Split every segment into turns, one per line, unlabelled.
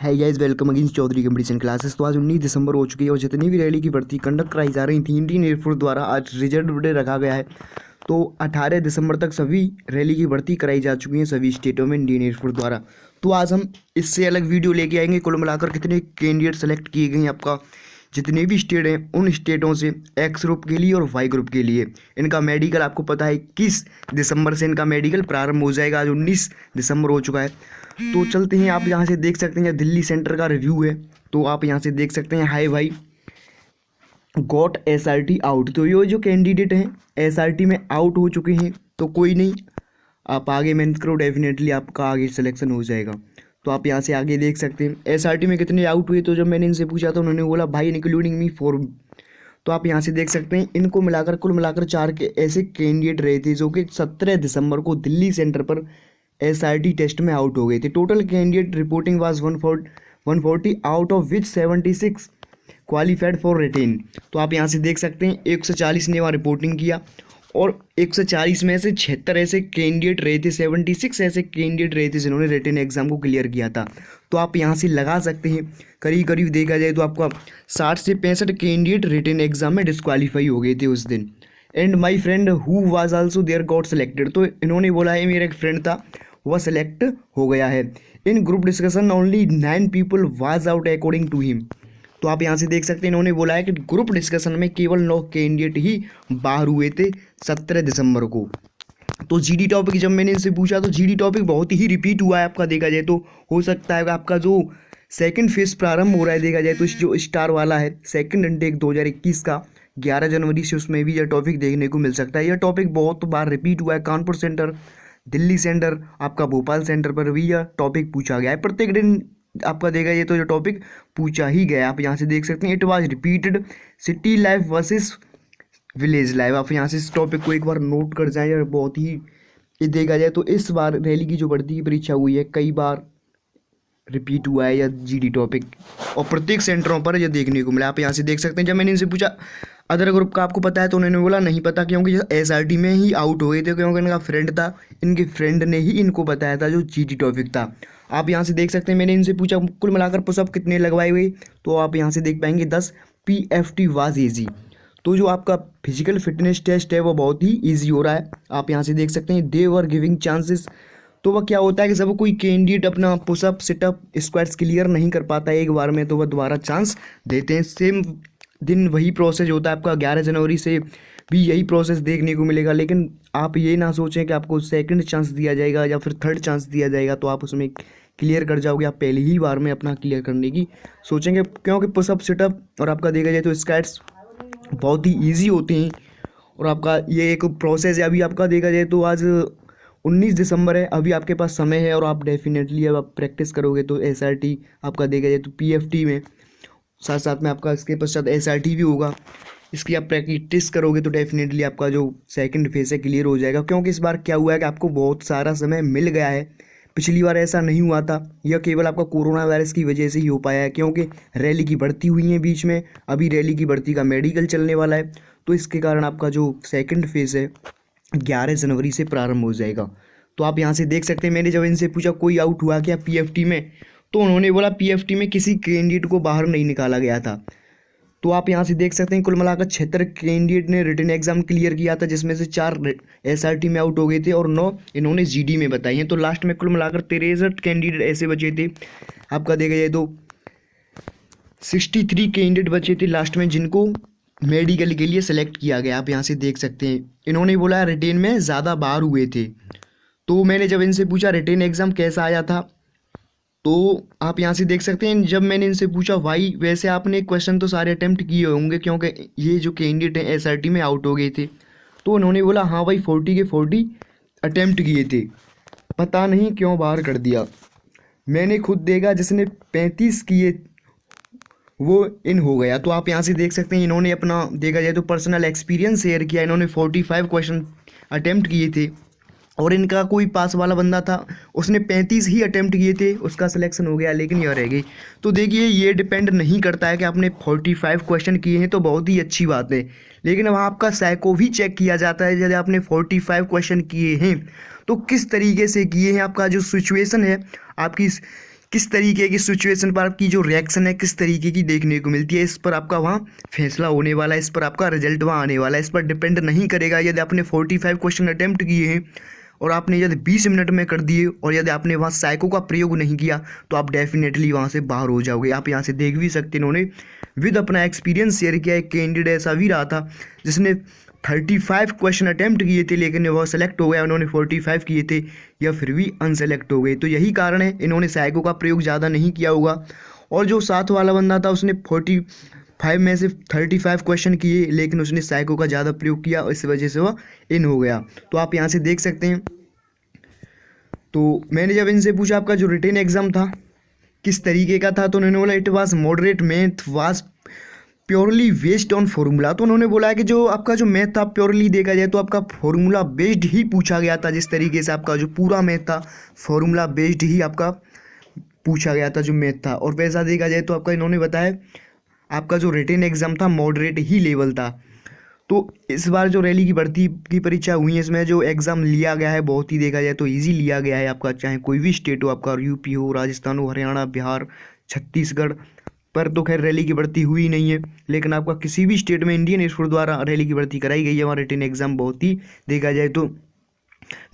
है guys, welcome again Chaudhary competition classes. तो आज 19 दिसंबर हो चुकी है और जितनी भी रैली की भर्ती कंडक्ट कराई जा रही थी इंडियन एयरफोर्स द्वारा आज रिजल्ट डे रखा गया है। तो 18 दिसंबर तक सभी रैली की भर्ती कराई जा चुकी है सभी स्टेटों में इंडियन एयरफोर्स द्वारा। तो आज हम इससे अलग वीडियो लेके आएंगे, कुल मिलाकर कितने कैंडिडेट सेलेक्ट किए गए हैं आपका जितने भी स्टेट हैं उन स्टेटों से एक्स ग्रुप के लिए और वाई ग्रुप के लिए। इनका मेडिकल आपको पता है 21 दिसंबर से इनका मेडिकल प्रारंभ हो जाएगा। आज 19 दिसंबर हो चुका है। तो चलते हैं, आप यहाँ से देख सकते हैं दिल्ली सेंटर का रिव्यू है। तो आप यहाँ से देख सकते हैं हाई भाई गॉट एसआरटी आउट। तो ये जो कैंडिडेट हैं एसआरटी में आउट हो चुके हैं, तो कोई नहीं, आप आगे मेहनत करो, डेफिनेटली आपका आगे सिलेक्शन हो जाएगा। तो आप यहाँ से आगे देख सकते हैं एसआरटी में कितने आउट हुए। तो जब मैंने इनसे पूछा तो उन्होंने बोला भाई इंक्लूडिंग मी 4। तो आप यहाँ से देख सकते हैं इनको मिलाकर कुल मिलाकर 4 के ऐसे कैंडिडेट रहे थे जो कि 17 दिसंबर को दिल्ली सेंटर पर एसआरटी टेस्ट में आउट हो गए थे। Total candidate reporting was 140 out of which 76 qualified for written. तो आप यहाँ से देख सकते हैं 140 ने वहाँ रिपोर्टिंग किया और 140 में से 76 ऐसे कैंडिडेट रहे थे, 76 ऐसे कैंडिडेट रहे थे जिन्होंने रिटेन एग्जाम को क्लियर किया था। तो आप यहाँ से लगा सकते हैं करीब करीब देखा जाए तो आपका 60 से 65 कैंडिडेट रिटेन एग्जाम में डिस्क्वालीफाई हो गए थे उस दिन। And my friend who was also there got selected. तो इन्होंने बोला है मेरा एक फ्रेंड था वह सेलेक्ट हो गया है। In group discussion only 9 people was out according to him. तो आप यहाँ से देख सकते हैं इन्होंने बोला है कि ग्रुप डिस्कशन में केवल 9 कैंडिडेट ही बाहर हुए थे 17 दिसंबर को। तो जीडी टॉपिक जब मैंने इनसे पूछा तो जीडी टॉपिक बहुत ही रिपीट हुआ है आपका देखा जाए तो। हो सकता है आपका जो सेकंड फेज प्रारंभ हो रहा है देखा जाए तो जो स्टार वाला है सेकंड इनटेक 2021 का 11 जनवरी से, उसमें भी यह टॉपिक देखने को मिल सकता है। यह टॉपिक बहुत बार रिपीट हुआ है, कानपुर सेंटर, दिल्ली सेंटर, आपका भोपाल सेंटर पर भी यह टॉपिक पूछा गया है। प्रत्येक दिन आपका देखा जाए तो ये टॉपिक पूछा ही गया। आप यहाँ से देख सकते हैं it was repeated city life versus village life. आप यहाँ से इस टॉपिक को एक बार नोट कर जाएं और बहुत ही ये देखा जाए तो इस बार रैली की जो भर्ती की परीक्षा हुई है कई बार रिपीट हुआ है या जीडी टॉपिक और प्रत्येक सेंटरों पर यह देखने को मिला। आप यहाँ से देख सकते हैं जब मैंने इनसे पूछा अदर ग्रुप का आपको पता है तो उन्होंने बोला नहीं पता, क्योंकि एसआरटी में ही आउट हो गए थे, क्योंकि इनका फ्रेंड था, इनके फ्रेंड ने ही इनको बताया था जो जीडी टॉपिक था। आप यहाँ से देख सकते हैं मैंने इनसे पूछा कुल मिलाकर पुशअप कितने लगवाए हुए, तो आप यहाँ से देख पाएंगे 10 PFT वाज ईजी। तो जो आपका फिजिकल फिटनेस टेस्ट है वो बहुत ही ईजी हो रहा है। आप यहाँ से देख सकते हैं दे वर गिविंग चांसेस। तो वह क्या होता है कि जब कोई कैंडिडेट अपना पुशअप सिटअप स्क्वाट्स क्लियर नहीं कर पाता है एक बार में तो वह दोबारा चांस देते हैं। सेम दिन वही प्रोसेस होता है आपका 11 जनवरी से भी यही प्रोसेस देखने को मिलेगा। लेकिन आप ये ना सोचें कि आपको सेकंड चांस दिया जाएगा या फिर थर्ड चांस दिया जाएगा तो आप उसमें क्लियर कर जाओगे। आप पहली ही बार में अपना क्लियर करने की सोचेंगे, क्योंकि पुशअप सिटअप और आपका देखा जाए तो स्क्वाट्स बहुत ही ईजी होते हैं और आपका ये एक प्रोसेस है। अभी आपका देखा जाए तो आज 19 दिसंबर है, अभी आपके पास समय है और आप डेफिनेटली अब आप प्रैक्टिस करोगे तो एसआरटी आपका देखा जाए तो PFT में साथ साथ में आपका इसके पश्चात एसआरटी भी होगा। इसकी आप प्रैक्टिस करोगे तो डेफिनेटली आपका जो सेकंड फेज है क्लियर हो जाएगा। क्योंकि इस बार क्या हुआ है कि आपको बहुत सारा समय मिल गया है, पिछली बार ऐसा नहीं हुआ था। यह केवल आपका कोरोना वायरस की वजह से ही हो पाया है, क्योंकि रैली की भर्ती हुई है बीच में, अभी रैली की भर्ती का मेडिकल चलने वाला है। तो इसके कारण आपका जो सेकंड फेज है 11 जनवरी से प्रारंभ हो जाएगा। तो आप यहाँ से देख सकते हैं मैंने जब इनसे पूछा कोई आउट हुआ क्या PFT में, तो उन्होंने बोला PFT में किसी कैंडिडेट को बाहर नहीं निकाला गया था। तो आप यहाँ से देख सकते हैं कुल मिलाकर 76 कैंडिडेट ने रिटन एग्जाम क्लियर किया था, जिसमें से 4 SRT में आउट हो गए थे और 9 इन्होंने GD में बताई हैं। तो लास्ट में कुल मिलाकर 63 कैंडिडेट ऐसे बचे थे आपका देखा जाए तो 63 कैंडिडेट बचे थे लास्ट में जिनको मेडिकल के लिए सेलेक्ट किया गया। आप यहाँ से देख सकते हैं इन्होंने बोला रिटेन में ज़्यादा बाहर हुए थे। तो मैंने जब इनसे पूछा रिटेन एग्ज़ाम कैसा आया था, तो आप यहाँ से देख सकते हैं जब मैंने इनसे पूछा भाई वैसे आपने क्वेश्चन तो सारे अटैम्प्ट किए होंगे क्योंकि ये जो कैंडिडेट हैं SRT में आउट हो गए थे, तो उन्होंने बोला हाँ भाई 40 के 40 अटैम्प्ट किए थे, पता नहीं क्यों बाहर कर दिया। मैंने खुद देखा जिसने 35 किए वो इन हो गया। तो आप यहाँ से देख सकते हैं इन्होंने अपना देखा जाए तो पर्सनल एक्सपीरियंस शेयर किया। इन्होंने 45 क्वेश्चन अटैम्प्ट किए थे और इनका कोई पास वाला बंदा था उसने 35 ही अटैम्प्ट किए थे, उसका सिलेक्शन हो गया लेकिन यह रह गई। तो देखिए ये डिपेंड नहीं करता है कि आपने 45 क्वेश्चन किए हैं तो बहुत ही अच्छी बात है, लेकिन वहाँ आपका साइको भी चेक किया जाता है। यदि आपने 45 क्वेश्चन किए हैं तो किस तरीके से किए हैं, आपका जो सिचुएशन है आपकी किस तरीके की सिचुएशन पर आपकी जो रिएक्शन है किस तरीके की देखने को मिलती है, इस पर आपका वहाँ फैसला होने वाला है, इस पर आपका रिजल्ट वहाँ आने वाला है। इस पर डिपेंड नहीं करेगा यदि आपने 45 क्वेश्चन अटैम्प्ट किए हैं और आपने यदि 20 मिनट में कर दिए और यदि आपने वहाँ साइको का प्रयोग नहीं किया तो आप डेफिनेटली वहाँ से बाहर हो जाओगे। आप यहाँ से देख भी सकते हैं इन्होंने विद अपना एक्सपीरियंस शेयर किया। एक कैंडिडेट ऐसा भी रहा था जिसने 35 क्वेश्चन अटैम्प्ट किए थे लेकिन वह सेलेक्ट हो गया, उन्होंने 45 किए थे या फिर भी अनसेलेक्ट हो गए। तो यही कारण है इन्होंने साइको का प्रयोग ज़्यादा नहीं किया होगा। और जो साथ वाला बंदा था उसने 45 में से 35 क्वेश्चन किए लेकिन उसने साइको का ज़्यादा प्रयोग किया, इस वजह से वह इन हो गया। तो आप यहाँ से देख सकते हैं। तो मैंने जब इनसे पूछा आपका जो रिटेन एग्ज़ाम था किस तरीके का था, तो उन्होंने बोला it was moderate math was purely based on formula. तो उन्होंने बोला है कि जो आपका जो मैथ था प्योरली देखा जाए तो आपका फॉर्मूला बेस्ड ही पूछा गया था। जिस तरीके से आपका जो पूरा मैथ था फॉर्मूला बेस्ड ही आपका पूछा गया था जो मैथ था। और वैसा देखा जाए तो आपका इन्होंने बताया आपका जो रिटेन एग्ज़ाम था मॉडरेट ही लेवल था। तो इस बार जो रैली की भर्ती की परीक्षा हुई है इसमें जो एग्ज़ाम लिया गया है बहुत ही देखा जाए तो इजी लिया गया है। आपका चाहे कोई भी स्टेट हो, आपका यूपी हो, राजस्थान हो, हरियाणा, बिहार, छत्तीसगढ़ पर तो खैर रैली की भर्ती हुई नहीं है, लेकिन आपका किसी भी स्टेट में इंडियन एयरफोर्स द्वारा रैली की भर्ती कराई गई है। वहाँ रिटेन एग्ज़ाम बहुत ही देखा जाए तो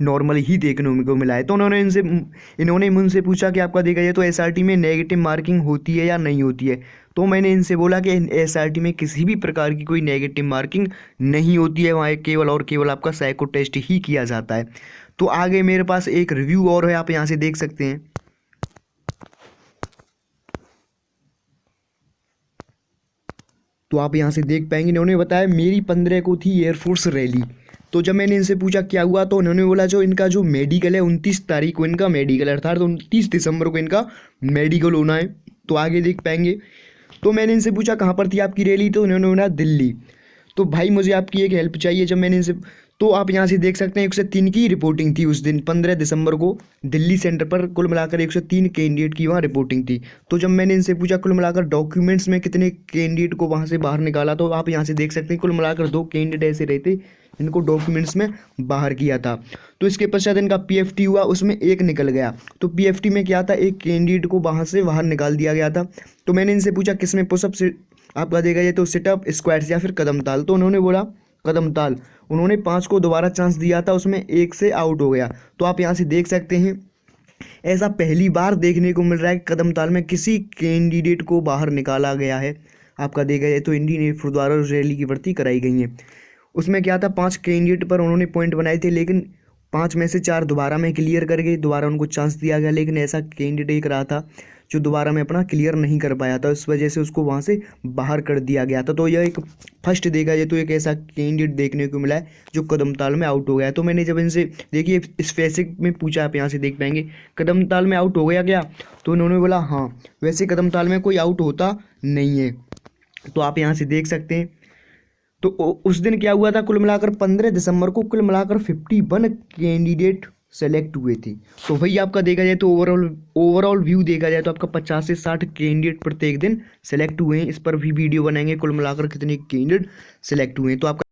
नॉर्मल ही देखने को मिला है। तो इन्होंने मुझसे पूछा कि आपका देखा जाए तो एसआरटी में नेगेटिव मार्किंग होती है या नहीं होती है। तो मैंने इनसे बोला कि एसआरटी में किसी भी प्रकार की कोई नेगेटिव मार्किंग नहीं होती है, वहाँ केवल और केवल आपका साइको टेस्ट ही किया जाता है। तो आगे मेरे पास एक रिव्यू और है, आप यहाँ से देख सकते हैं। तो आप यहाँ से देख पाएंगे इन्होंने बताया मेरी 15 को थी एयरफोर्स रैली। तो जब मैंने इनसे पूछा क्या हुआ तो उन्होंने बोला जो इनका जो मेडिकल है 29 तारीख को इनका मेडिकल, अर्थात 29 दिसंबर को इनका मेडिकल होना है। तो आगे देख पाएंगे। तो मैंने इनसे पूछा कहाँ पर थी आपकी रैली, तो उन्होंने बोला दिल्ली। तो भाई मुझे आपकी एक हेल्प चाहिए। जब मैंने इनसे तो आप यहाँ से देख सकते हैं 103 की रिपोर्टिंग थी उस दिन 15 दिसंबर को दिल्ली सेंटर पर। कुल मिलाकर 103 कैंडिडेट की वहाँ रिपोर्टिंग थी। तो जब मैंने इनसे पूछा कुल मिलाकर डॉक्यूमेंट्स में कितने कैंडिडेट को वहाँ से बाहर निकाला, तो आप यहाँ से देख सकते हैं कुल मिलाकर 2 कैंडिडेट ऐसे रहते इनको डॉक्यूमेंट्स में बाहर किया था। तो इसके पश्चात इनका पीएफटी हुआ, उसमें एक निकल गया। तो पीएफटी में क्या था, एक कैंडिडेट को वहाँ से बाहर निकाल दिया गया था। तो मैंने इनसे पूछा किसमें पुशअप से आपका देखा जाए तो सिटअप, स्क्वाट्स या फिर कदम ताल। तो उन्होंने बोला कदम ताल। उन्होंने 5 को दोबारा चांस दिया था, उसमें 1 से आउट हो गया। तो आप यहाँ से देख सकते हैं ऐसा पहली बार देखने को मिल रहा है कदम ताल में किसी कैंडिडेट को बाहर निकाला गया है। आपका देखा जाए तो इंडियन एयरफोर्स द्वारा रैली की भर्ती कराई गई है। उसमें क्या था 5 कैंडिडेट पर उन्होंने पॉइंट बनाए थे लेकिन 5 में से 4 दोबारा में क्लियर कर गए, दोबारा उनको चांस दिया गया। लेकिन ऐसा कैंडिडेट एक रहा था जो दोबारा में अपना क्लियर नहीं कर पाया था, इस वजह से उसको वहाँ से बाहर कर दिया गया था। तो यह एक फर्स्ट देखा जाए तो एक ऐसा कैंडिडेट देखने को मिला है जो कदम ताल में आउट हो गया। तो मैंने जब इनसे देखिए स्पेसिफिक में पूछा, आप यहाँ से देख पाएंगे कदम ताल में आउट हो गया क्या, तो उन्होंने बोला हाँ। वैसे कदम ताल में कोई आउट होता नहीं है। तो आप यहाँ से देख सकते हैं। तो उस दिन क्या हुआ था, कुल मिलाकर 15 दिसंबर को कुल मिलाकर 51 कैंडिडेट सेलेक्ट हुए थे। तो वही आपका देखा जाए तो ओवरऑल व्यू देखा जाए तो आपका 50 से 60 कैंडिडेट प्रत्येक दिन सेलेक्ट हुए हैं। इस पर भी वीडियो बनाएंगे कुल मिलाकर कितने कैंडिडेट सेलेक्ट हुए हैं। तो आपका